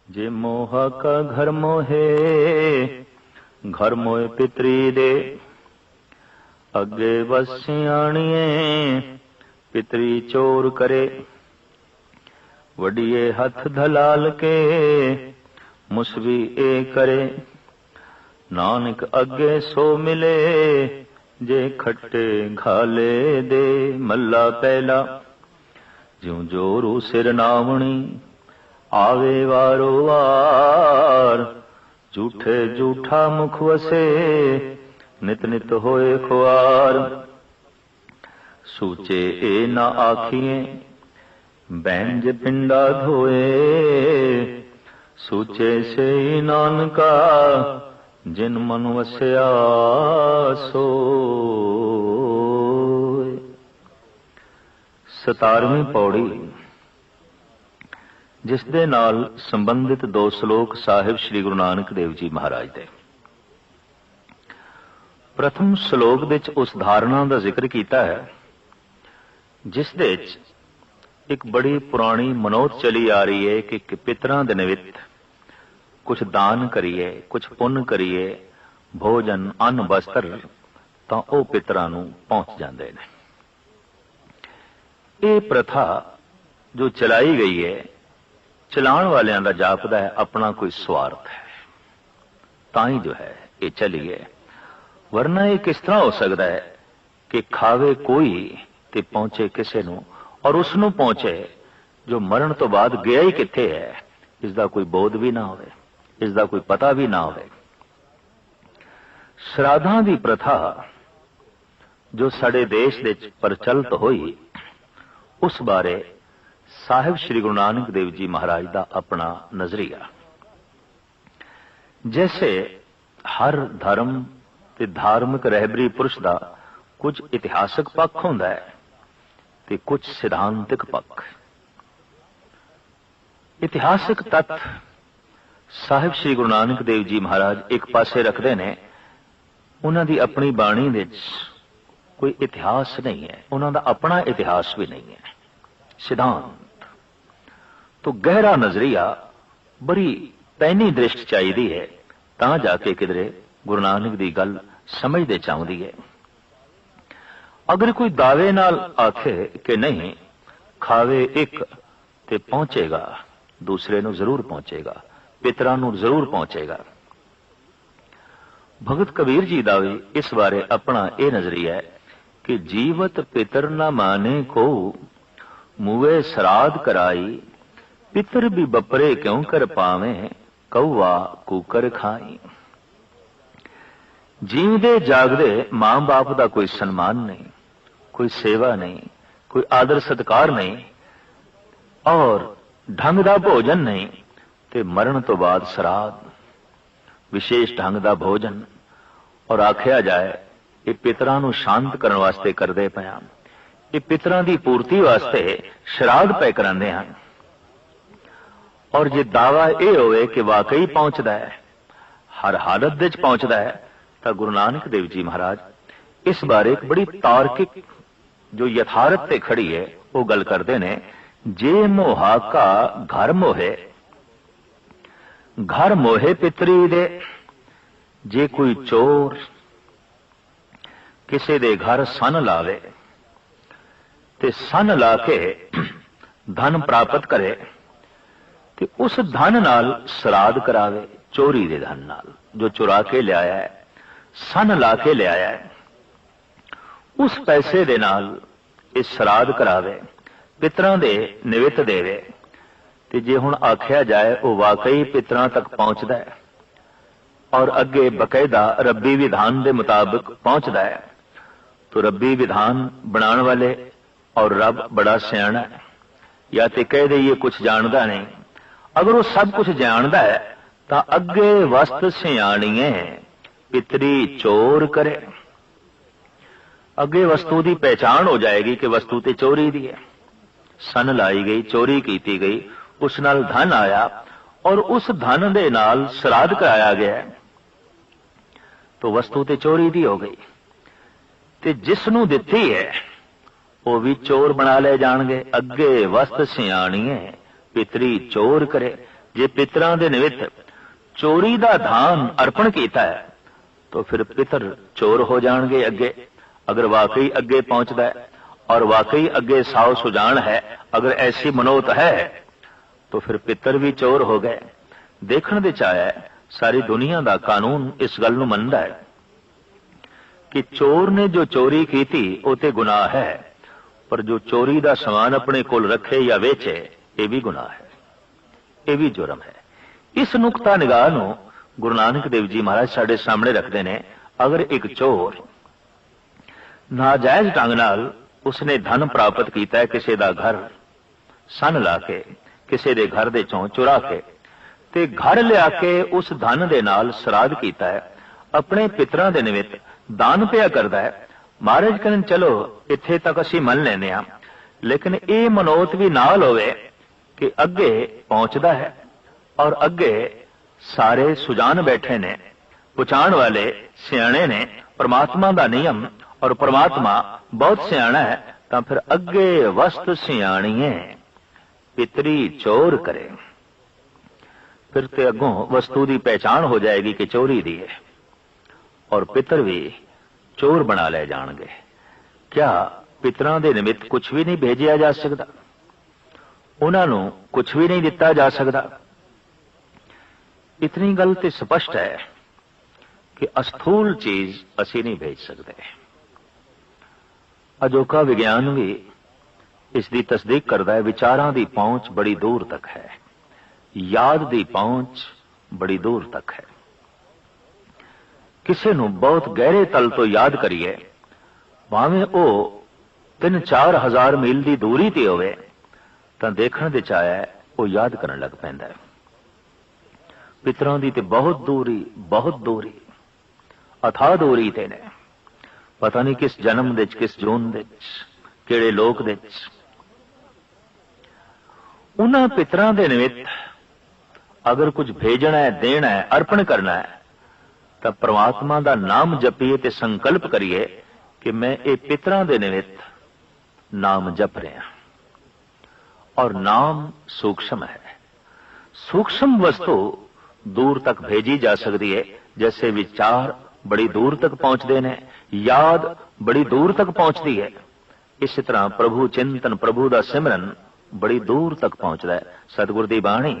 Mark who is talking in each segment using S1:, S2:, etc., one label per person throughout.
S1: जे मोहा का घर मोहे, घर मोहे पितरी दे। अगे बस सियाणिए, पितरी चोर करे। वडिये हथ धलाल के, मुसवी ए करे। नानक अगे सो मिले, जे खट्टे घाले दे। मल्ला पहला, ज्यों जोरू सिर नावणी, आवे वारो वार। झूठे झूठा मुख वसे, नित नित होए खुआर। सूचे ए न आखिए, बैंज पिंडा धोए। सूचे से ही नानका, जिन मन वसया सोए। 17ਵੀਂ पौड़ी, जिस दे नाल संबंधित 2 श्लोक साहिब श्री गुरु नानक देव जी महाराज दे। प्रथम श्लोक दे उस धारणा का जिक्र किया है जिस दे एक बड़ी पुरानी मनोत चली आ रही है कि पितरां दे निमित्त कुछ दान करिए, कुछ पुण्य करिए, भोजन अन्न वस्त्र, तां ओह पितरां नूं पहुंच जांदे ने। ये प्रथा जो चलाई गई है, चलाण वालियां दा जापदा है अपना कोई स्वार्थ है, ताई जो है ये चली है। वरना ये किस तरह हो सकता है कि खावे कोई ते पहुंचे किसे नूं, और उसनूं पहुंचे जो मरण तो बाद गया ही किथे है, इसका कोई बोध भी ना होवे, इसका कोई पता भी ना होवे। श्राद्धां दी प्रथा जो साडे देश दे प्रचलित होई, उस बारे साहिब श्री गुरु नानक देव जी महाराज का अपना नजरिया। जैसे हर धर्म ते धार्मिक रहबरी पुरुष का कुछ इतिहासक पक्ष होंदा है ते कुछ सिद्धांतिक पक्ष। इतिहासक तत्व साहिब श्री गुरु नानक देव जी महाराज एक पासे रखते ने। उन्हां दी अपनी बाणी दे कोई इतिहास नहीं है, उन्हां दा अपना इतिहास भी नहीं है। सिद्धांत तो गहरा नजरिया, बड़ी पैनी दृष्टि चाहिए है, तां जाके किधरे गुरु नानक दी गल समझदे चाहुंदी है। अगर कोई दावे नाल आखे कि नहीं, खावे एक ते पहुंचेगा, दूसरे नूं जरूर पहुंचेगा, पितरां नूं जरूर पहुंचेगा। भगत कबीर जी दा भी इस बारे अपना यह नजरिया है कि जीवत पितर न माने को, मुए श्राद्ध कराई। पितर भी बपरे क्यों कर पावे, कौवा कुकर खाई। जीवदे जागदे मां बाप का कोई सम्मान नहीं, कोई सेवा नहीं, कोई आदर सत्कार नहीं, और ढंग का भोजन नहीं, ते मरण तो बाद श्राद्ध, विशेष ढंग का भोजन। और आख्या जाए ये पितरां नूं शांत करने वास्ते करदे पिया, ये पितरां दी पूर्ति वास्ते श्राद्ध पे करांदे हन। और जे दावा यह होवे कि वाकई पहुंचदा है, हर हालत दे च पहुंचदा है, तो गुरु नानक देव जी महाराज इस बारे एक बड़ी तार्किक जो यथार्थ ते खड़ी है वो गल करते ने। जे मोहा का घर मोहे, घर मोहे पितरी दे। जे कोई चोर किसी दे घर सन लावे ते सन ला के धन प्राप्त करे, ते उस धन नाल श्राद्ध करावे, चोरी दे धन नाल जो चुरा के लियाया है, सन ला के लियाया है, उस पैसे दे नाल इस श्राद्ध करावे, पितरां दे निमित्त देवे। ते जे हुण आख्या जाए वो वाकई पितरां तक पहुंचदा है और अगे बकायदा रब्बी विधान के मुताबिक पहुंचता है, तो रब्बी विधान बनाने वाले और रब बड़ा सियाणा है, या तो कह दे ये कुछ जानता नहीं। अगर वो सब कुछ जानता है तो अगे वस्त सियाणीए, पितरी चोर करे। अगे वस्तु की पहचान हो जाएगी कि वस्तु ते चोरी दी है, सन लाई गई, चोरी की गई, उस नाल धन आया और उस धन दे नाल श्राद्ध कराया गया, तो वस्तु ते चोरी दी हो गई। ते जिसनू दिती है वो भी चोर बना ले जाणगे। अगे वस्त सियाणीए, पितरी चोर करे। जे पितरां दे निमित्त चोरी दा धान अर्पण कीता है तो फिर पितर चोर हो जाएंगे अगे। अगर वाकई अगे पहुंचता है और वाकई अगे साव सुजान है, अगर ऐसी मनोत है तो फिर पितर भी चोर हो गए। देखण दे चाया सारी दुनिया दा कानून इस गल नूं मनदा है कि चोर ने जो चोरी की थी वो ते गुनाह है, पर जो चोरी दा समान अपने कोल रखे या वेचे ये भी गुनाह है, ये भी जुर्म है। इस नुक्ता निगाह नूं गुरु नानक देव जी महाराज साडे सामने रखते ने। अगर एक चोर नाजायज ढंग नाल उसने धन प्राप्त किया है, किसी का घर सन ला के किसी के घर दे चों चुरा के ते घर लिया के उस धन दे नाल श्राद्ध कीता है, अपने पितरां दे निमित्त दान पिया करदा है। महाराज कहन चलो इत्थे तक असीं मन लैने आ, लेकिन ये मनोत भी नाल होवे कि अगे पहुंचदा है और अगे सारे सुजान बैठे ने, पुछाण वाले सियाणे ने परमात्मा दा नियम, और परमात्मा बहुत सियाणा है, तां फिर अगे वस्त सियाणीए पितरी चोर करे। फिर ते अगों वस्तु की पहचान हो जाएगी कि चोरी दी है, और पितर भी चोर बना ले जाणगे। क्या पितरां दे निमित्त कुछ भी नहीं भेजिया जा सकता? उन्हां नूं कुछ भी नहीं दिता जा सकता? इतनी गल ते स्पष्ट है कि अस्थूल चीज असी नहीं भेज सकते। अजोका विज्ञान भी इसकी तस्दीक करता है। विचारां दी पहुंच बड़ी दूर तक है, याद दी पहुंच बड़ी दूर तक है। किसी नूं बहुत गहरे तल तो याद करिए, भावें वो 3-4 हज़ार मील की दूरी ते होवे, तां देखण दे चाया वो याद करन लग पैंदा है। पितरां दी ते बहुत दूरी अथाह दूरी ते ने। पता नहीं किस जन्म दे किस जून दे किहड़े लोक दे उन्हां पितरां दे निमित्त अगर कुछ भेजना है, देना है, अर्पण करना है, तो परमात्मा दा नाम जपीए ते संकल्प करिए कि मैं ये पितरां दे निमित्त नाम जप रहा। और नाम सूक्ष्म है। सूक्ष्म वस्तु दूर तक भेजी जा सकती है, जैसे विचार बड़ी दूर तक पहुंचते हैं, याद बड़ी दूर तक पहुंचती है। इस तरह प्रभु चिंतन, प्रभु दा सिमरन बड़ी दूर तक पहुंचता है। सतगुर दी बाणी,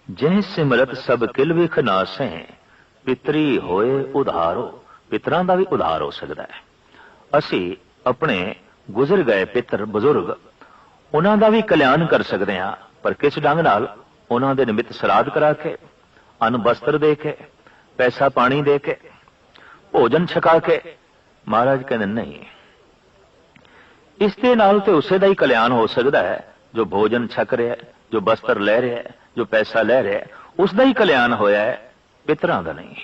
S1: जिह सिमरत सब किल विख नासे, पितरी होए उधारो। पितरां दा भी उधार हो सकता है। असी अपने गुजर गए पितर बुजुर्ग, उन्हां दा भी कल्याण कर सकते हैं, पर किस ढंग नाल? उन्हां दे निमित्त श्राद्ध करा के, अन्न वस्त्र दे के, पैसा पानी दे के, भोजन छका के। महाराज कहते नहीं, इस दे नाल ते उसे दा ही कल्याण हो सकता है जो भोजन छक रहा है, जो वस्त्र ले रहा है, जो पैसा ले रहा है, उसका ही कल्याण होया है, पितरां दा नहीं।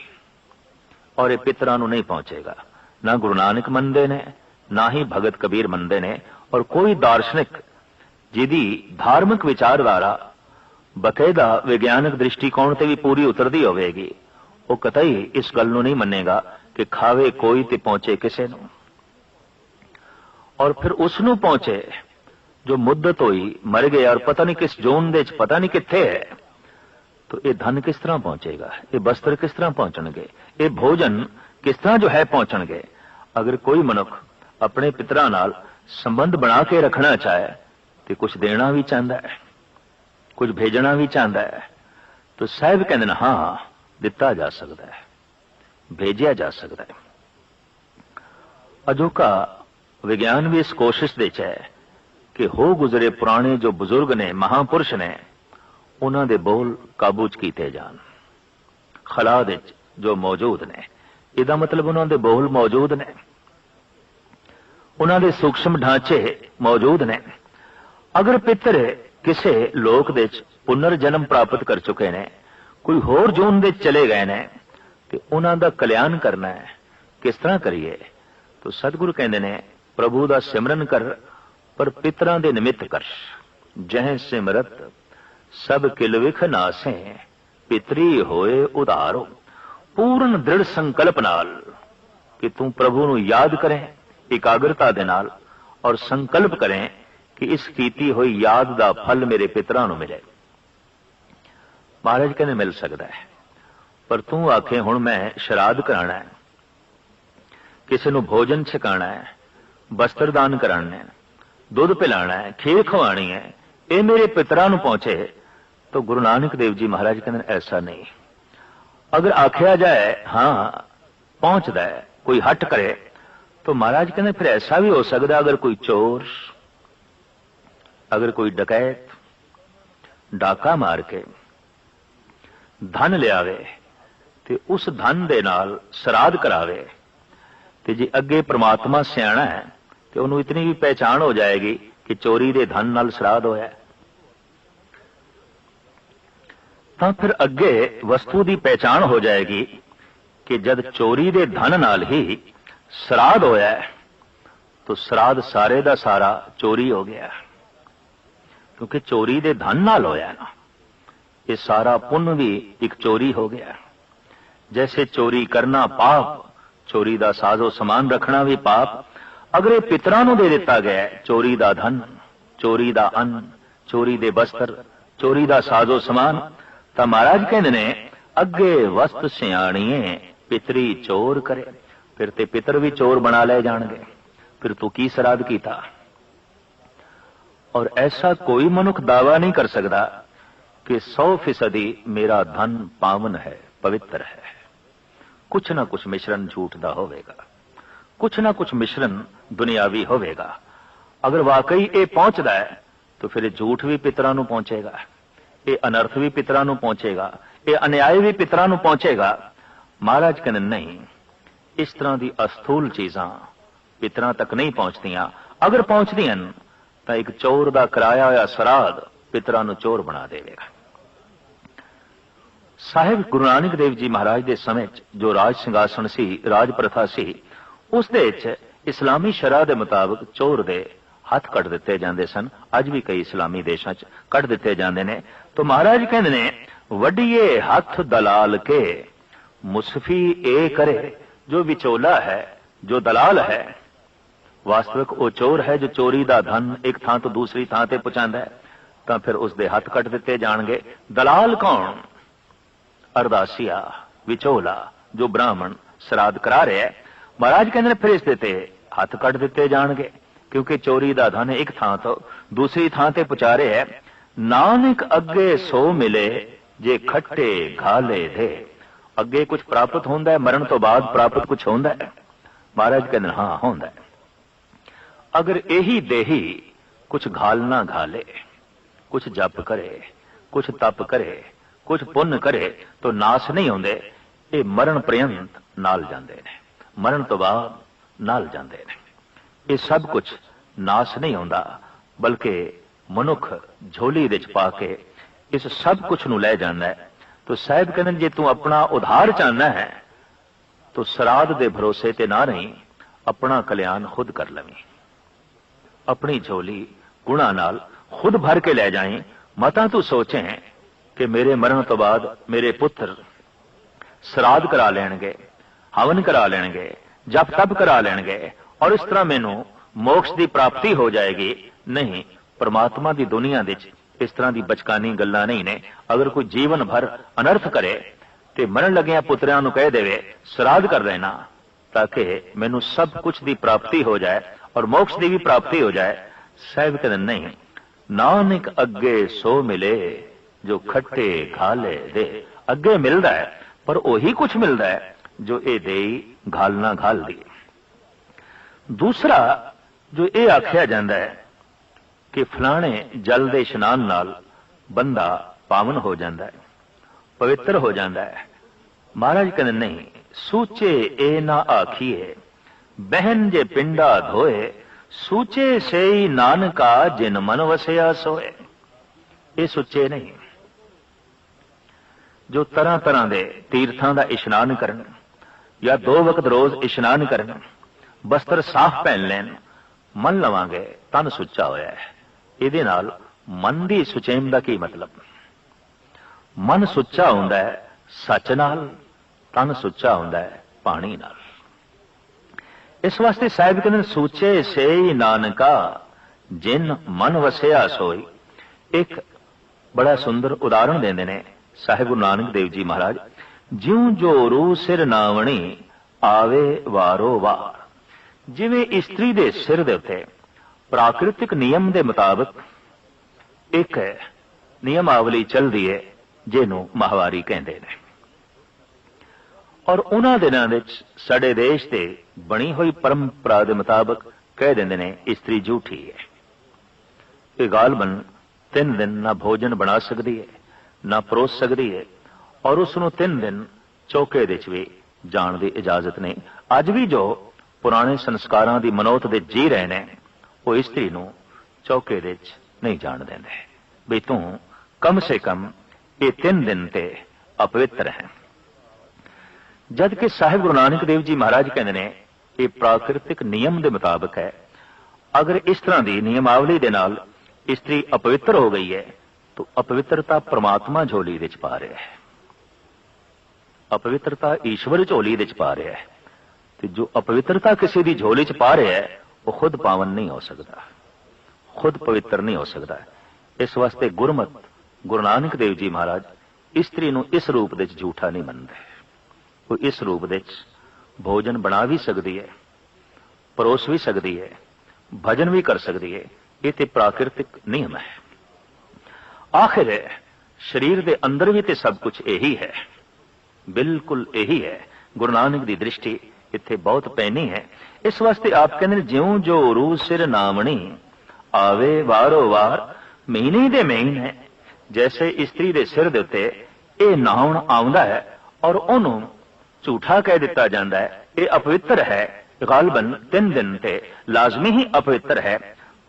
S1: और ये पितरां नूं नहीं पहुंचेगा। ना गुरु नानक मनदे ने, ना ही भगत कबीर मनदे ने, और कोई दार्शनिक जिहदी धार्मिक विचारधारा बकायदा विज्ञानक दृष्टिकोण ते भी पूरी उतरदी होवेगी, वो कतई इस गल नूं नहीं मन्नेगा कि खावे कोई ते पहुंचे किसे नूं। और फिर उसनूं पहुंचे जो मुद्दत हुई, मर गया और पता नहीं किस जोन दे च, पता नहीं कित्थे है, तो ये धन किस तरह पहुंचेगा? ये वस्त्र किस तरह पहुंचणगे? ये भोजन किस तरह जो है पहुंचणगे? अगर कोई मनुख अपने पितरां नाल संबंध बना के रखना चाहे तो कुछ देना भी चाहता है, कुछ भेजना भी चाहता है, तो साहब कहते हैं हाँ दिता जा सकता है, भेजा जा सकता है। अजोका विज्ञान भी इस कोशिश दे है कि हो गुजरे पुराने जो बुजुर्ग ने, महापुरुष ने, उन्हां दे बोल काबू च कीते जान। खला दे जो मौजूद ने, इहदा मतलब उन्हां दे बोल मौजूद ने, उन्हां दे सूक्ष्म ढांचे मौजूद ने। अगर पितर किसे लोक दे पुनर जन्म प्राप्त कर चुके ने, कोई होर जून दे चले गए ने, तो उन्हां दा कल्याण करना है, किस तरह करिए? तो सतगुरु कहंदे ने प्रभु दा सिमरन कर, पर पितरां दे निमित्त कर। जह सिमरत सब किल विख नासे, पितरी होए उधारो। पूर्ण दृढ़ संकल्प नाल कि तू प्रभु नूं याद करें, एकाग्रता दे नाल, और संकल्प करें कि इस कीती हुई याद दा फल मेरे पितरां नूं मिले। महाराज कहते मिल सकता है, पर तू आखे हुण मैं श्राद्ध कराना है, किसी नूं भोजन छकाना है, वस्त्र दान कराना है, दुध पिलाना है, खीर खवानी है, ये मेरे पितरां नूं पहुंचे, तो गुरु नानक देव जी महाराज कहते ऐसा नहीं। अगर आख्या जाए हाँ पहुंचता है, कोई हट करे, तो महाराज कहते फिर ऐसा भी हो सकता, अगर कोई चोर, अगर कोई डकैत डाका मार के धन लियावे ते उस धन दे नाल श्राद्ध करावे, ते जी अगे परमात्मा सियाणा है ते उन्होंने इतनी भी पहचान हो जाएगी कि चोरी दे धन नाल श्राद्ध होया, तो फिर अगे वस्तु की पहचान हो जाएगी कि जब चोरी दे धन नाल ही श्राद्ध होया है, तो श्राद्ध सारे दा सारा चोरी हो गया, क्योंकि चोरी दे धन नाल होया ना, ये सारा पुण्य भी एक चोरी हो गया। जैसे चोरी करना पाप, चोरी दा साजो समान रखना भी पाप, अगर ये पितरां नूं दे दिता गया चोरी दा धन, चोरी दा अन्न, चोरी दे वस्त्र, चोरी दा साजो समान, तो महाराज कहते ने अगे वस्त सियाणीए पितरी चोर करे, फिर ते पितर भी चोर बना ले जाणगे, फिर तू की श्राद्ध कीता। और ऐसा कोई मनुख दावा नहीं कर सकता कि 100% मेरा धन पावन है, पवित्र है। कुछ ना कुछ मिश्रण झूठ दा होवेगा, कुछ ना कुछ मिश्रण दुनियावी होवेगा। अगर वाकई ये पहुंचता है तो फिर झूठ भी पितरां नूं पहुंचेगा, ये अनर्थ भी पितरां नूं पहुंचेगा, ये अन्याय भी पितरां नूं पहुंचेगा। महाराज कहने नहीं, इस तरह की अस्थूल चीजां पितरां तक नहीं पहुंचदियां। अगर पहुंचदियां तो एक चोर दा कराया होया श्राद्ध पितरां नूं चोर बना देवेगा। साहिब गुरु नानक देव जी महाराज के समय जो राज सिंघासन सी, राज प्रथा सी, उस दे विच इस्लामी शरह के मुताबिक चोर दे हथ कट दिते जांदे सन। अज भी कई इस्लामी देशों च कट दिते जांदे ने। तो महाराज कहंदे ने वड्डिए हथ दलाल के मुसफी ए करे, जो विचोला है, जो दलाल है, वास्तविक वो चोर है जो चोरी दा धन एक थां तो दूसरी थां ते पहुंचांदा है, तो फिर उसदे हथ कट दिते जाणगे। दलाल कौन? अरदासिया, विचोला, जो ब्राह्मण श्राद्ध करा रहे है। महाराज कहंदे ने फिर इसदे ते हथ कट दिते जाणगे, क्योंकि चोरी दा धन एक थां तो दूसरी थां ते पहुंचा रहे है। नानक अगे सो मिले जे खट्टे घाले दे, अगे कुछ प्राप्त होंदा है, मरण तो बाद प्राप्त कुछ होंदा है। महाराज कहंदे हाँ होंदा है। अगर यही देही कुछ घालना घाले, कुछ जप करे, कुछ तप करे, कुछ पुण्य करे, तो नाश नहीं होंदे। ये मरण पर्यंत नाल जांदे ने, मरण तो बाद नाल जांदे ने। ये सब कुछ नाश नहीं होंदा, बल्कि मनुख झोली विच पा के इस सब कुछ नूं लै जांदा है। तो साहिब कहंदे जे तू अपना उधार चाहना है तो श्राद्ध दे भरोसे ते ना रही, अपना कल्याण खुद कर लवी। अपनी झोली गुणा नाल खुद भर के ले जाए। मता तू सोचें कि मेरे मरण तो बाद मेरे पुत्र श्राद्ध करा लेंगे, हवन करा लेंगे, जप तप करा लेंगे और इस तरह मैनू मोक्ष की प्राप्ति हो जाएगी। नहीं, परमात्मा की दुनिया विच इस तरह की बचकानी गल्लां नहीं ने। अगर कोई जीवन भर अनर्थ करे तो मरण लग्या पुत्रियां नूं कह देवे श्राद्ध कर देना, ताकि मैनू सब कुछ की प्राप्ति हो जाए और मोक्ष की भी प्राप्ति हो जाए। साहिब कहते नहीं, नानक अगे सो मिले जो खट्टे घाले दे। अगे मिलता है पर वही कुछ मिलता है जो ये दे घालना घाल दी। दूसरा जो ये आख्या जाता है कि फलाने जल दे इशनान नाल बंदा पावन हो जाता है, पवित्र हो जाता है। महाराज कहते नहीं, सूचे ए ना आखिए बहन जे पिंडा धोए, सूचे से ही नानका जिन मन वसया सोए। ये सुचे नहीं जो तरह तरह के तीर्थों का इशनान करन या 2 वक्त रोज इशनान करन, वस्त्र साफ पहन लैन, मन लवांगे तन सुच्चा होया है। इहदे नाल मन की सुचेम का की मतलब? मन सुच्चा हुंदा है सच नाल, तन सुच्चा हुंदा है पानी नाल। इस वास्ते साहिब कहते सूचे से ही नानका जिन मन वसया सोई। एक बड़ा सुंदर उदाहरण देंदे ने ਸਾਹਿਬ ਗੁਰੂ ਨਾਨਕ ਦੇਵ ਜੀ ਮਹਾਰਾਜ, ਜਿਉਂ ਜੋਰੂ ਸਿਰ ਨਾਵਣੀ ਆਵੇ ਵਾਰੋ ਵਾਰ। ਜਿਵੇਂ ਇਸਤਰੀ ਦੇ ਸਿਰ ਦੇ ਉੱਤੇ ਪ੍ਰਾਕਿਰਤਿਕ ਨਿਯਮ ਦੇ ਮੁਤਾਬਕ ਇੱਕ ਨਿਯਮਾਵਲੀ ਚੱਲਦੀ ਹੈ, ਜਿਹਨੂੰ ਮਾਹਵਾਰੀ ਕਹਿੰਦੇ ਨੇ। ਔਰ ਉਹਨਾਂ ਦਿਨਾਂ ਵਿੱਚ ਸਾਡੇ ਦੇਸ਼ ਤੇ ਬਣੀ ਹੋਈ ਪਰੰਪਰਾ ਦੇ ਮੁਤਾਬਕ ਕਹਿ ਦਿੰਦੇ ਨੇ ਇਸਤਰੀ ਝੂਠੀ ਹੈ। ਇਹ ਗਾਲਬਨ 3 ਦਿਨ ਨਾ ਭੋਜਨ ਬਣਾ ਸਕਦੀ ਹੈ, ਨਾ ਪਰੋਸ ਸਕਦੀ ਹੈ, ਔਰ ਉਸ ਨੂੰ 3 ਦਿਨ ਚੌਕੇ ਦੇ ਵਿੱਚ ਵੀ ਜਾਣ ਦੀ ਇਜਾਜ਼ਤ ਨਹੀਂ। ਅੱਜ ਵੀ ਜੋ ਪੁਰਾਣੇ ਸੰਸਕਾਰਾਂ ਦੀ ਮਨੋਤ ਦੇ ਜੀ ਰਹੇ ਨੇ, ਉਹ ਇਸਤਰੀ ਨੂੰ ਚੌਕੇ ਦੇ ਵਿੱਚ ਨਹੀਂ ਜਾਣ ਦਿੰਦੇ ਵੀ ਤੂੰ ਕਮ ਸੇ ਕਮ ਇਹ 3 ਦਿਨ ਤੇ ਅਪਵਿੱਤਰ ਹੈ। ਜਦ ਕਿ ਸਾਹਿਬ ਗੁਰੂ ਨਾਨਕ ਦੇਵ ਜੀ ਮਹਾਰਾਜ ਕਹਿੰਦੇ ਨੇ ਇਹ ਪ੍ਰਾਕਿਰਤਿਕ ਨਿਯਮ ਦੇ ਮੁਤਾਬਕ ਹੈ। ਅਗਰ ਇਸ ਤਰ੍ਹਾਂ ਦੀ ਨਿਯਮਾਵਲੀ ਦੇ ਨਾਲ ਇਸਤਰੀ ਅਪਵਿੱਤਰ ਹੋ ਗਈ ਹੈ ਤਾਂ ਅਪਵਿੱਤਰਤਾ ਪ੍ਰਮਾਤਮਾ ਝੋਲੀ ਵਿੱਚ ਪਾ ਰਿਹਾ ਹੈ, ਅਪਵਿੱਤਰਤਾ ਈਸ਼ਵਰ ਝੋਲੀ ਵਿੱਚ ਪਾ ਰਿਹਾ ਹੈ। ਤੇ ਜੋ ਅਪਵਿੱਤਰਤਾ ਕਿਸੇ ਦੀ ਝੋਲੀ 'ਚ ਪਾ ਰਿਹਾ ਹੈ ਉਹ ਖੁਦ ਪਾਵਨ ਨਹੀਂ ਹੋ ਸਕਦਾ, ਖੁਦ ਪਵਿੱਤਰ ਨਹੀਂ ਹੋ ਸਕਦਾ। ਇਸ ਵਾਸਤੇ ਗੁਰਮਤ ਗੁਰੂ ਨਾਨਕ ਦੇਵ ਜੀ ਮਹਾਰਾਜ ਇਸਤਰੀ ਨੂੰ ਇਸ ਰੂਪ ਵਿੱਚ ਝੂਠਾ ਨਹੀਂ ਮੰਨਦੇ। ਉਹ ਇਸ ਰੂਪ ਵਿੱਚ ਭੋਜਨ ਬਣਾ ਵੀ ਸਕਦੀ ਹੈ, ਪਰੋਸ ਵੀ ਸਕਦੀ ਹੈ, ਭਜਨ ਵੀ ਕਰ ਸਕਦੀ ਹੈ। ਇਹ ਤੇ ਪ੍ਰਾਕਿਰਤਿਕ ਨਿਯਮ ਹੈ। ਆਖਿਰ ਸਰੀਰ ਦੇ ਅੰਦਰ ਵੀ ਤੇ ਸਭ ਕੁਝ ਇਹੀ ਹੈ, ਬਿਲਕੁਲ ਇਹੀ ਹੈ। ਗੁਰੂ ਨਾਨਕ ਦੀ ਦ੍ਰਿਸ਼ਟੀ ਇੱਥੇ ਬਹੁਤ ਪੈਣੀ ਹੈ। ਇਸ ਵਾਸਤੇ ਆਪ ਕਹਿੰਦੇ ਨੇ ਜਿਉਂ ਜੋ ਰੂ ਸਿਰ ਨਾਮਣੀ ਆਵੇ ਵਾਰੋ ਵਾਰ। ਮਹੀਨੇ ਦੇ ਮਹੀਨੇ ਜੈਸੇ ਇਸਤਰੀ ਦੇ ਸਿਰ ਦੇ ਉੱਤੇ ਇਹ ਨਾਉਣ ਆਉਂਦਾ ਹੈ ਔਰ ਉਹਨੂੰ ਝੂਠਾ ਕਹਿ ਦਿੱਤਾ ਜਾਂਦਾ ਹੈ, ਇਹ ਅਪਵਿੱਤਰ ਹੈ। ਗਾਲਬਨ 3 ਦਿਨ ਤੇ ਲਾਜ਼ਮੀ ਹੀ ਅਪਵਿੱਤਰ ਹੈ।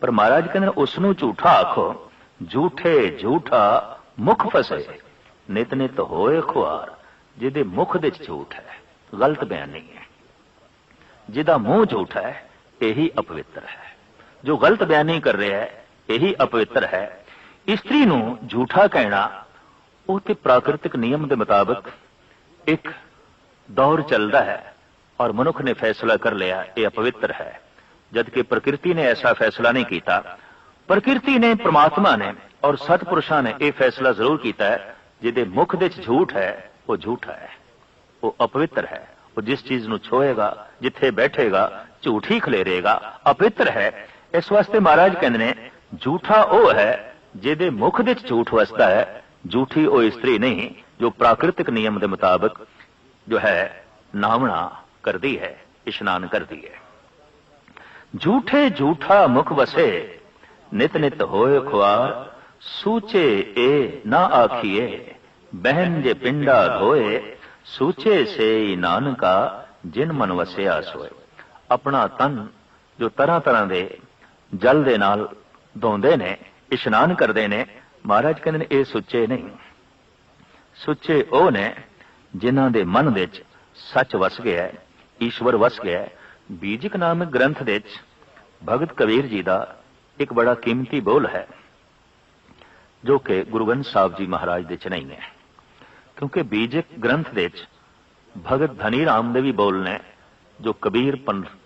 S1: ਪਰ ਮਹਾਰਾਜ ਕਹਿੰਦੇ ਉਸ ਨੂੰ ਝੂਠਾ ਆਖੋ, ਝੂਠੇ ਝੂਠਾ ਮੁਖ ਫਸੇ ਨਿਤ ਨਿਤ ਹੋਏ ਖੁਆਰ। ਜਿਹਦੇ ਮੁਖ ਦੇ ਝੂਠ ਹੈ, ਗਲਤ ਬਿਆਨ ਨਹੀਂ ਹੈ, ਜਿਹਦਾ ਮੂੰਹ ਝੂਠ ਹੈ ਇਹੀ ਅਪਵਿੱਤਰ ਹੈ। ਜੋ ਗਲਤ ਬਿਆਨ ਨਹੀਂ ਕਰ ਰਿਹਾ ਹੈ ਇਹੀ ਅਪਵਿੱਤਰ ਹੈ। ਇਸਤਰੀ ਨੂੰ ਝੂਠਾ ਕਹਿਣਾ ਉਹ ਤੇ ਪ੍ਰਾਕਿਰਤਿਕ ਨਿਯਮ ਦੇ ਮੁਤਾਬਕ ਇੱਕ ਦੌਰ ਚੱਲਦਾ ਹੈ ਔਰ ਮਨੁੱਖ ਨੇ ਫੈਸਲਾ ਕਰ ਲਿਆ ਇਹ ਅਪਵਿੱਤਰ ਹੈ, ਜਦਕਿ ਪ੍ਰਕਿਰਤੀ ਨੇ ਐਸਾ ਫੈਸਲਾ ਨਹੀਂ ਕੀਤਾ। ਪ੍ਰਕਿਰਤੀ ਨੇ, ਪ੍ਰਮਾਤਮਾ ਨੇ ਔਰ ਸਤਪੁਰਸ਼ਾਂ ਨੇ ਇਹ ਫੈਸਲਾ ਜ਼ਰੂਰ ਕੀਤਾ ਹੈ ਜਿਹਦੇ ਮੁਖ ਦੇ ਝੂਠ ਹੈ ਉਹ ਝੂਠਾ ਹੈ, ਉਹ ਅਪਵਿੱਤਰ ਹੈ। ਉਹ ਜਿਸ ਚੀਜ਼ ਨੂੰ ਛੋਏਗਾ, ਜਿੱਥੇ ਬੈਠੇਗਾ, ਝੂਠ ਹੀ ਖਲੇਰੇਗਾ, ਅਪਵਿੱਤਰ ਹੈ। ਇਸ ਵਾਸਤੇ ਮਹਾਰਾਜ ਕਹਿੰਦੇ ਨੇ ਝੂਠਾ ਉਹ ਹੈ ਜਿਹਦੇ ਮੁਖ ਦੇ ਝੂਠ ਵਸਦਾ ਹੈ, ਝੂਠੀ ਉਹ ਇਸਤਰੀ ਨਹੀਂ ਜੋ ਪ੍ਰਾਕਿਰਤਿਕ ਨਿਯਮ ਦੇ ਮੁਤਾਬਕ ਜੋ ਹੈ ਨਾਵਣਾ ਕਰਦੀ ਹੈ, ਇਸ਼ਨਾਨ ਕਰਦੀ ਹੈ। ਝੂਠੇ ਝੂਠਾ ਮੁਖ ਵਸੇ ਨਿਤ ਨਿਤ ਹੋਏ ਖੁਆਰ। ਸੂਚੇ ਇਹ ਨਾ ਆਖੀਏ ਬਹਿਨ ਜੇ ਪਿੰਡਾ ਧੋਏ। ਸੂਚੇ ਸੇ ਨਾਨਕਾ ਜਿਨ ਮਨ ਵਸਿਆ ਸੋਏ। ਆਪਣਾ ਤਨ ਜੋ ਤਰ੍ਹਾਂ ਤਰ੍ਹਾਂ ਦੇ ਜਲ ਦੇ ਨਾਲ ਧੋਂਦੇ ਨੇ, ਇਸ਼ਨਾਨ ਕਰਦੇ ਨੇ, ਮਹਾਰਾਜ ਕਹਿੰਦੇ ਨੇ ਇਹ ਸੁੱਚੇ ਨਹੀਂ। ਸੁੱਚੇ ਉਹ ਨੇ ਜਿਨ੍ਹਾਂ ਦੇ ਮਨ ਵਿੱਚ ਸੱਚ ਵਸ ਗਿਆ, ਈਸ਼ਵਰ ਵਸ ਗਿਆ। ਬੀਜਕ ਨਾਮਕ ਗ੍ਰੰਥ ਦੇ ਵਿੱਚ ਭਗਤ ਕਬੀਰ ਜੀ ਦਾ ਇੱਕ ਬੜਾ ਕੀਮਤੀ ਬੋਲ ਹੈ ਜੋ ਕਿ ਗੁਰੂ ਗ੍ਰੰਥ ਸਾਹਿਬ ਜੀ ਮਹਾਰਾਜ ਦੇ ਚ ਨਹੀਂ ਹੈ, ਕਿਉਂਕਿ ਬੀਜਕ ਗ੍ਰੰਥ ਦੇ ਵਿੱਚ ਭਗਤ ਧਨੀ ਰਾਮ ਦੇ ਵੀ ਬੋਲ ਨੇ ਜੋ ਕਬੀਰ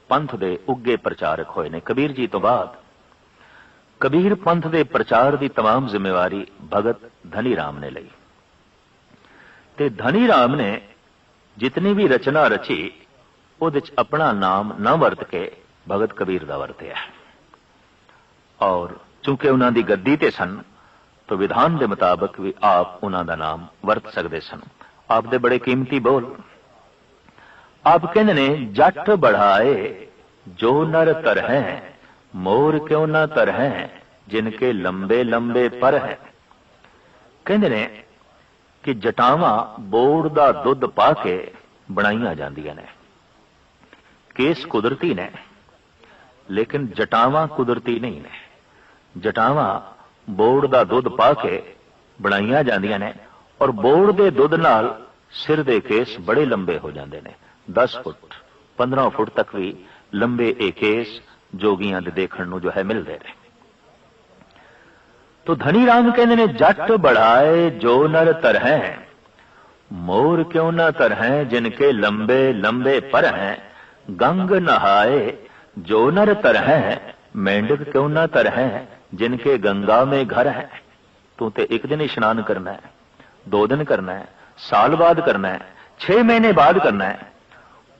S1: ਪੰਥ ਦੇ ਉੱਗੇ ਪ੍ਰਚਾਰਕ ਹੋਏ ਨੇ। ਕਬੀਰ ਜੀ ਤੋਂ ਬਾਅਦ ਕਬੀਰ ਪੰਥ ਦੇ ਪ੍ਰਚਾਰ ਦੀ तमाम ਜ਼ਿੰਮੇਵਾਰੀ ਭਗਤ ਧਨੀ ਰਾਮ ਨੇ ਲਈ। ਤੇ ਧਨੀ ਰਾਮ ਨੇ ਜਿਤਨੀ ਵੀ ਰਚਨਾ ਰਚੀ ਉਹਦੇ ਚ ਆਪਣਾ ਨਾਮ ਨਾ ਵਰਤ ਕੇ ਭਗਤ ਕਬੀਰ ਦਾ ਵਰਤਿਆ। ਔਰ ਚूंकि ਉਹਨਾਂ ਦੀ ਗੱਦੀ ਤੇ ਸਨ ਤਾਂ ਵਿਧਾਨ ਦੇ ਮੁਤਾਬਕ ਵੀ ਆਪ ਉਹਨਾਂ ਦਾ ਨਾਮ ਵਰਤ ਸਕਦੇ ਸਨ। ਆਪ ਦੇ ਬੜੇ ਕੀਮਤੀ ਬੋਲ। ਆਪ ਕਹਿੰਦੇ ਨੇ ਜੱਟ बढ़ाए जो नर तर है मोर क्यों ना तर है जिनके लंबे लंबे पर है। ਕਹਿੰਦੇ ਨੇ ਕਿ ਜਟਾਵਾਂ ਬੋੜ ਦਾ ਦੁੱਧ ਪਾ ਕੇ ਬਣਾਈਆਂ ਜਾਂਦੀਆਂ ਨੇ। ਕੇਸ ਕੁਦਰਤੀ ਨੇ ਲੇਕਿਨ ਜਟਾਵਾਂ ਕੁਦਰਤੀ ਨਹੀਂ ਨੇ। ਜਟਾਵਾਂ ਬੋੜ ਦਾ ਦੁੱਧ ਪਾ ਕੇ ਬਣਾਈਆਂ ਜਾਂਦੀਆਂ ਨੇ ਔਰ ਬੋੜ ਦੇ ਦੁੱਧ ਨਾਲ ਸਿਰ ਦੇ ਕੇਸ ਬੜੇ ਲੰਬੇ ਹੋ ਜਾਂਦੇ ਨੇ। 10 ਫੁੱਟ 15 ਫੁੱਟ ਤੱਕ ਵੀ ਲੰਬੇ ਇਹ ਕੇਸ ਜੋਗੀਆਂ ਦੇ ਦੇਖਣ ਨੂੰ ਜੋ ਹੈ ਮਿਲਦੇ ਨੇ। तो धनी राम कहते ने जट बढ़ाए जो नर तर हैं मोर क्यों न तर हैं जिनके लंबे लंबे पर हैं। गंग नहाए जो नर तर हैं मेंढक क्यों न तर हैं जिनके गंगा में घर हैं। तू तो एक दिन स्नान करना है, 2 दिन करना है, साल बाद करना है, 6 महीने बाद करना है।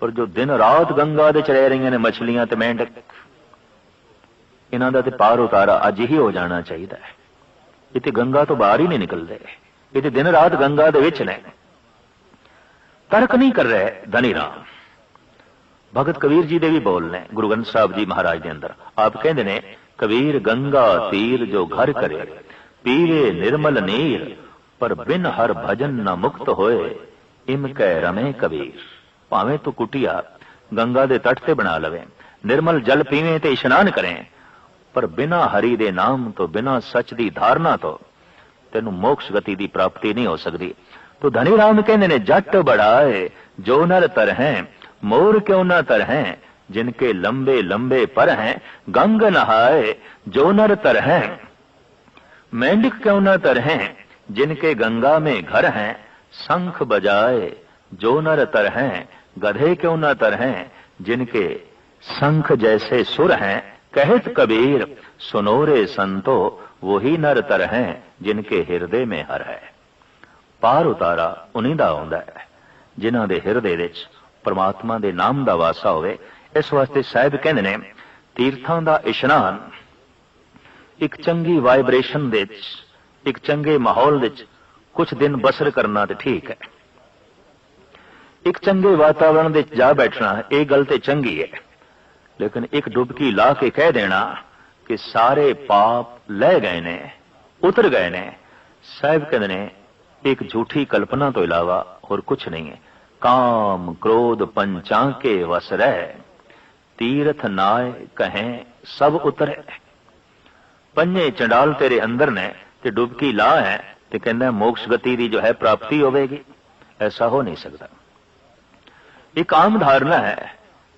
S1: पर जो दिन रात गंगा दे च रह रही ने मछलियां ते मेंढक, इन्हां दा ते पार उतारा अज ही हो जाना चाहिए। ये ते गंगा तो बाहर ही नहीं निकलते, ये ते दिन रात गंगा दे विच ने। तर्क नहीं कर रहे धनी राम। भगत कबीर जी दे भी बोल ने गुरु ग्रंथ साहब जी महाराज दे अंदर। आप कहते ने कबीर गंगा तीर जो घर करे, पीवे निर्मल नीर, पर बिन हर भजन न मुक्त होए, इम कै रमे कबीर। भावें तू कुटिया गंगा दे तट ते बना लवे, निर्मल जल पीवे ते इशनान करें, पर बिना हरि दे नाम तो, बिना सच दी धारणा तो तेनू मोक्ष गति दी प्राप्ति नहीं हो सकती। तो धनी राम कहते ने जट बढ़ाए जो नर तर हैं, मोर क्यों न तर हैं, जिनके लंबे लंबे पर हैं, गंग नहाए जो नर तर हैं, मेंढक क्यों न तर हैं, जिनके गंगा में घर हैं, शंख बजाए जो नर तर हैं, गधे क्यों न तर हैं, जिनके शंख जैसे सुर हैं, कहत कबीर सुनो रे संतो, वही नर तर हैं, जिनके हिरदे में हर है। पार उतारा उन्हीं दा आउंदा है जिन्हां दे हिरदे विच परमात्मा दे नाम दा वासा होवे। इस वास्ते साहिब कहंदे ने तीर्थां दा इशनान एक चंगी वाइब्रेशन विच, एक चंगे माहौल विच कुछ दिन बसर करना ते ठीक है। एक चंगे वातावरण विच जा बैठना ये गल ते चंगी है, लेकिन एक डुबकी ला के कह देना कि सारे पाप लह गए ने, उतर गए ने, साहिब कहंदे ने एक झूठी कल्पना तो इलावा और कुछ नहीं है। काम क्रोध पंचांके वस रह, तीर्थ नाय कहें सब उतरे। पंजे चंडाल तेरे अंदर ने ते डुबकी ला है ते कहना मोक्ष गति दी जो है प्राप्ति होवेगी, ऐसा हो नहीं सकता। एक आम धारणा है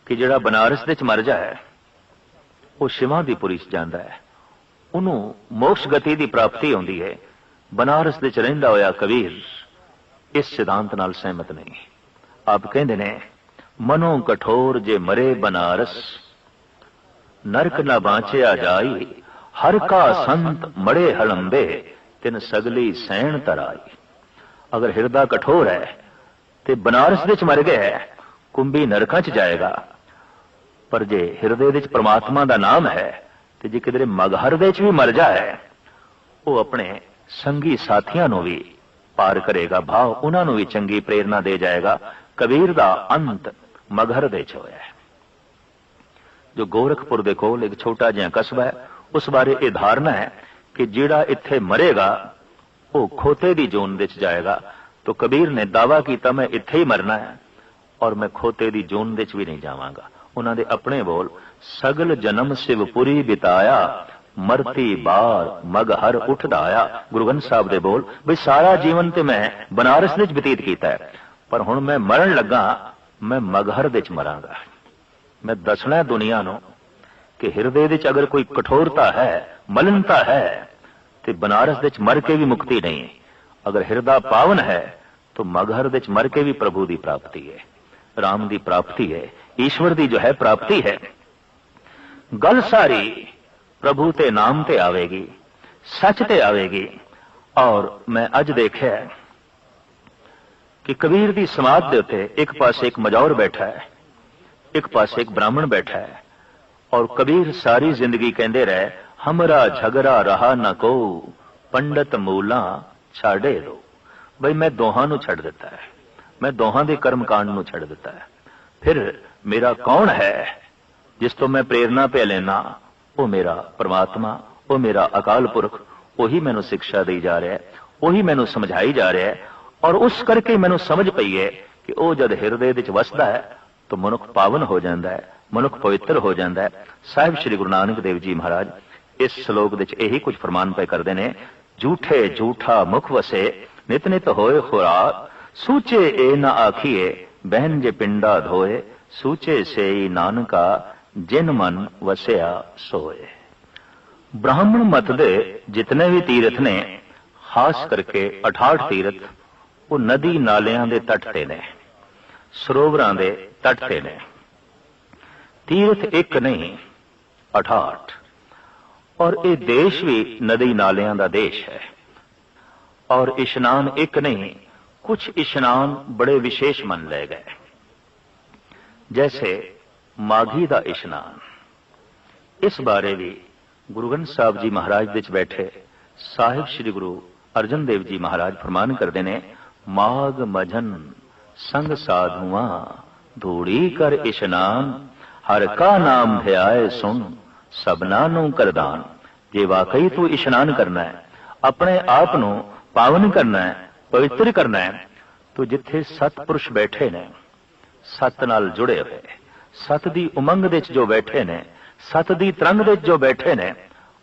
S1: कि जिहड़ा बनारस दे च मर जाए वो शिवादिपुरी च जांदा है, उन्होंने मोक्ष गति की प्राप्ति होती है। बनारस दे च रहिंदा होया कबीर इस सिद्धांत नाल सहमत नहीं। आप कहंदे ने मनो कठोर जे मरे बनारस, नरक न बांचिया जाई, हर का संत मड़े हलंबे, तिन सगली सैन तराई। अगर हिरदा कठोर है तो बनारस दे च मर गया है, कुंभी नरकां च जाएगा। पर जे हिरदे दे च परमात्मा दा नाम है तो जे किधरे मगहर दे च भी मर जाए, वो अपने संगी साथियां नूं भी पार करेगा, भाव उन्होंने भी चंगी प्रेरणा दे जाएगा। कबीर दा अंत मगहर दे च होया है। जो गोरखपुर दे कोल एक छोटा जिहा कस्बा है, उस बारे यह धारणा है कि जिहड़ा इत्थे मरेगा वो खोते दी जोन दे च जाएगा। तो कबीर ने दावा किया मैं इत्थे ही मरना है और मैं खोते दी जोन दे च भी नहीं जावांगा। उन्हां दे अपने बोल, सगल जन्म शिवपुरी बिताया, मरती बार मगहर उठदा आया। गुरु ग्रंथ साहब दे बोल भी सारा जीवन ते मैं बनारस विच बतीत कीता है, पर हुण मैं मरण लगा मैं मगहर दे च मरांगा। मैं दसना दुनिया नूं कि हिरदे विच अगर कोई कठोरता है, मलिनता है, तो बनारस विच मर के भी मुक्ति नहीं। अगर हिरदा पावन है तो मगहर विच मर के भी प्रभु की प्राप्ति है, राम की प्राप्ति है, ईश्वर की जो है प्राप्ति है। गल सारी प्रभु ते नाम ते आवेगी, सच ते आवेगी। और मैं अज देखा कि कबीर की समाध दे उत्ते एक पासे एक मजौर बैठा है, एक पासे एक ब्राह्मण बैठा है, और कबीर सारी जिंदगी कहते रहे हमरा झगड़ा रहा न को, पंडित मूला छाड़े दो। बई मैं दोहां नूं छड़ दिता है, मैं दोहां दे कर्म कांड नूं छड़ दिता है। फिर मेरा कौन है जिस तो मैं प्रेरणा पे लेना? वो मेरा परमात्मा, वो मेरा अकाल पुरख, वही मैनू शिक्षा दी जा रहा है, वही मैनू समझाई जा रहा है। और उस करके मैनू समझ पई है कि वह जद हिरदे विच वसदा है तो मनुख पावन हो जाता है, मनुख पवित्र हो जाता है। साहिब श्री गुरु नानक देव जी महाराज इस श्लोक विच यही कुछ फरमान पे करते हैं, झूठे झूठा मुख वसे, नित नित होए खुराक, सूचे ए न आखिए, बहन जे पिंडा धोए, सूचे से ही नानका, जिन मन वसया सोए। ब्राह्मण मत दे जितने भी तीर्थ ने, खास करके 68 तीर्थ, वो नदी नालियां दे तट ते ने, सरोवरां दे तट ते ने। तीर्थ एक नहीं 68, और ये देश भी नदी नालियां दा देश है। और इशनान एक नहीं, कुछ इशनान बड़े विशेष मन ले गए। जैसे माघी दा इशनान, इस बारे भी गुरु ग्रंथ साहब जी महाराज दे च बैठे साहिब श्री गुरु अर्जन देव जी महाराज फरमान करते ने, माघ मझन संग साधुआ धूड़ी कर इशनान, हर का नाम ध्याए सुन सबना नू करदान। जे वाकई तू इशनान करना है, अपने आप नू पावन करना है, पवित्र करना है, तो जिथे सतपुरुष बैठे ने, सत नाल जुड़े हुए, सत दी उमंग दे जो बैठे ने, सत दी तरंग दे जो बैठे ने,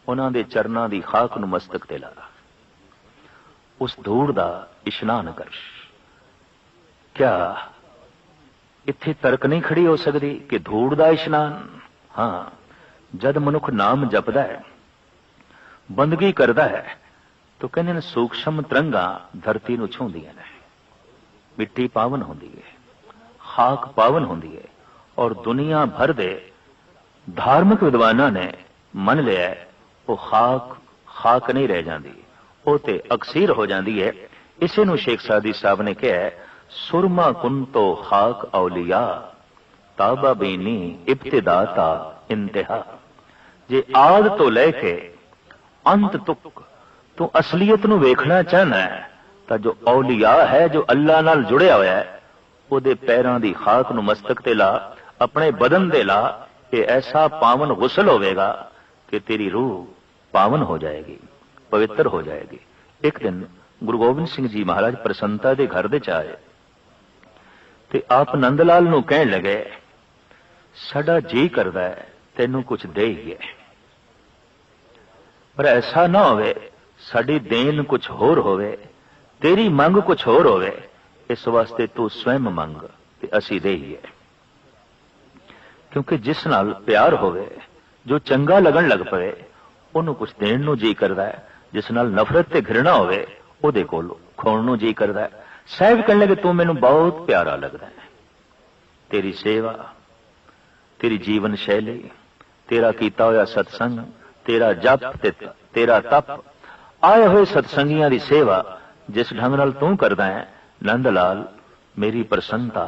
S1: उन्हां दे चरनां दी खाक नू मस्तक ते ला, उस धूड़ दा इशनान कर। क्या इत्थे तर्क नहीं खड़ी हो सकती कि धूड़ दा इशनान? हाँ, जद मनुख नाम जपदा है, बंदगी करदा है, तो कहने ने सूक्ष्म तरंगा धरती नू छूंदियां ने, मिट्टी पावन होंदी है, खाक पावन होंदी है, और दुनिया भर दे धार्मिक विद्वानां ने मन लिया वो खाक नहीं रह जाती, वो ते अक्सीर हो जाती है। इसे नू शेख सादी साहब ने कहा, सुरमा कुंतो खाक औलिया ताबा बीनी इब्तिदाता इंतहा। जे आद तो लेके अंत तक तू असलियत नू वेखना चाहना है, तो जो औलिया है, जो अल्लाह नाल जुड़िया होया है, उहदे पैरां दी खाक नू मस्तक ते ला, अपने बदन दे ला। ये ऐसा पावन गुसल होवेगा कि तेरी रूह पावन हो जाएगी, पवित्र हो जाएगी। एक दिन गुरु गोबिंद सिंह जी महाराज प्रसन्नता दे घर दे च आए ते आप नंद लाल नू कहण लगे, साडा जी करदा है तैनू कुछ देईए, पर ऐसा ना होवे साडी देन कुछ होर होवे, तेरी मंग कुछ होर होवे, इस वास्ते तू स्वयं मंग ते असी देईए। क्योंकि जिस नाल प्यार होवे, जो चंगा लगन लग पवे, उन्होंने कुछ देण नू जी करदा है। जिस नाल नफरत ते घृणा होवे, उहदे कोल खोण नू जी करदा है। साहिब कहण लगे, तू मैनू बहुत प्यारा लगदा है, तेरी सेवा, तेरी जीवन शैली, तेरा कीता होया सत्संग, तेरा जप ते तेरा तप, आए हुए सत्संगियां दी सेवा जिस ढंग नाल तू करदा है, नंद लाल मेरी प्रसन्नता,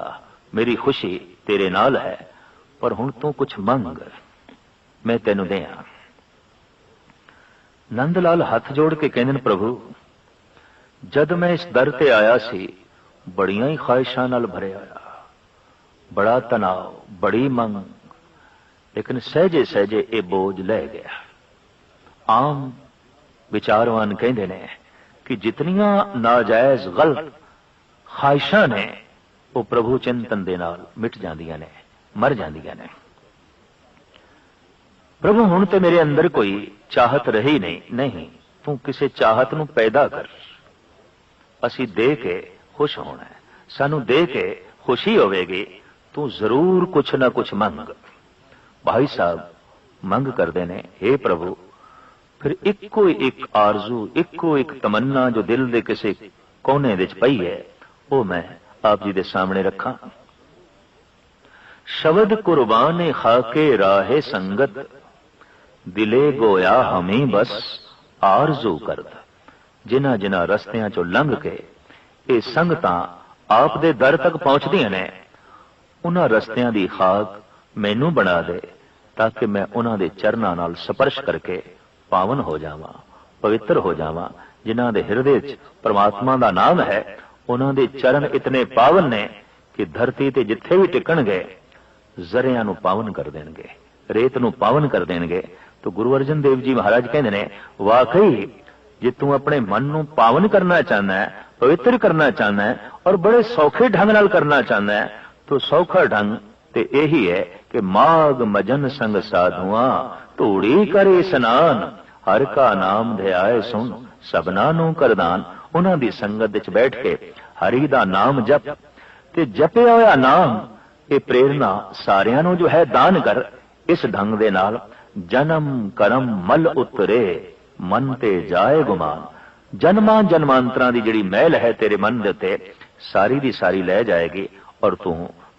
S1: मेरी खुशी तेरे नाल है, पर हुण तू कुछ मंग, मैं तेनू देआं। नंद लाल हथ जोड़ के कहंदे ने, प्रभु जद मैं इस दर ते आया सी, बड़ियां ही ख्वाहिशां नाल भरिया होया, बड़ा तनाव, बड़ी मंग, लेकिन सहजे सहजे ये बोझ लै गया। आम विचारवान कहंदे ने कि जितनियां नाजायज गलत ख्वाहिशां ने, वो प्रभु चिंतन दे नाल मिट जांदियां ने, मर जांदियां ने। प्रभु हुण ते मेरे अंदर कोई चाहत रही नहीं, तू किसी चाहत नू पैदा कर, असी दे के खुश होना है, सानू दे के खुशी होवेगी, तू जरूर कुछ ना कुछ मंग। भाई साहब मंग करते ने, हे प्रभु फिर इक्को एक आरजू, इक्को एक तमन्ना जो दिल दे किसी कोने विच पई है, वो मैं आप जी दे सामने रखा। शब्द कुर्बाने खाके राहे संगत, दिले गोया हमें बस आरजू करद। जिन्हां जिन्हां रस्तियां चों लंघ के ये संगतां आप दे दर तक पहुंचदियां ने, उन्हां रस्तियां दी खाक मैनू बना दे, ताकि मैं उन्हां दे चरनां नाल स्पर्श करके पावन हो जावां, पवित्र हो जावां। जिन्हां दे हिरदे च परमात्मा दा नाम है, उन्हां दे चरण इतने पावन ने कि धरती ते जिथे भी टिकणगे जरियां नू पावन कर देणगे, रेत नू पावन कर देणगे। तो गुरु अर्जन देव जी महाराज कहंदे ने, वाकई जे तू अपने मन नू पावन करना चाहना है, पवित्र करना चाहना है, और बड़े सौखे ढंग नाल करना चाहना है, तो सौखा ढंग ते यही है कि माघ मजन संग साधुआ धूड़ी करे स्नान, हर का नाम ध्याए सुन सबना नू करदान। उन्हां दी संगत विच बैठ के हरि दा नाम जप, ते जपिया होया नाम ये प्रेरणा सारियां नू जो है दान कर। इस ढंग दे नाल जन्म करम मल उतरे, मन ते जाए गुमान। जन्मां जन्मांतरां दी जिहड़ी मैल है तेरे मन दे उत्ते, सारी दी सारी लै जाएगी और तू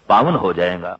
S1: पावन हो जाएगा।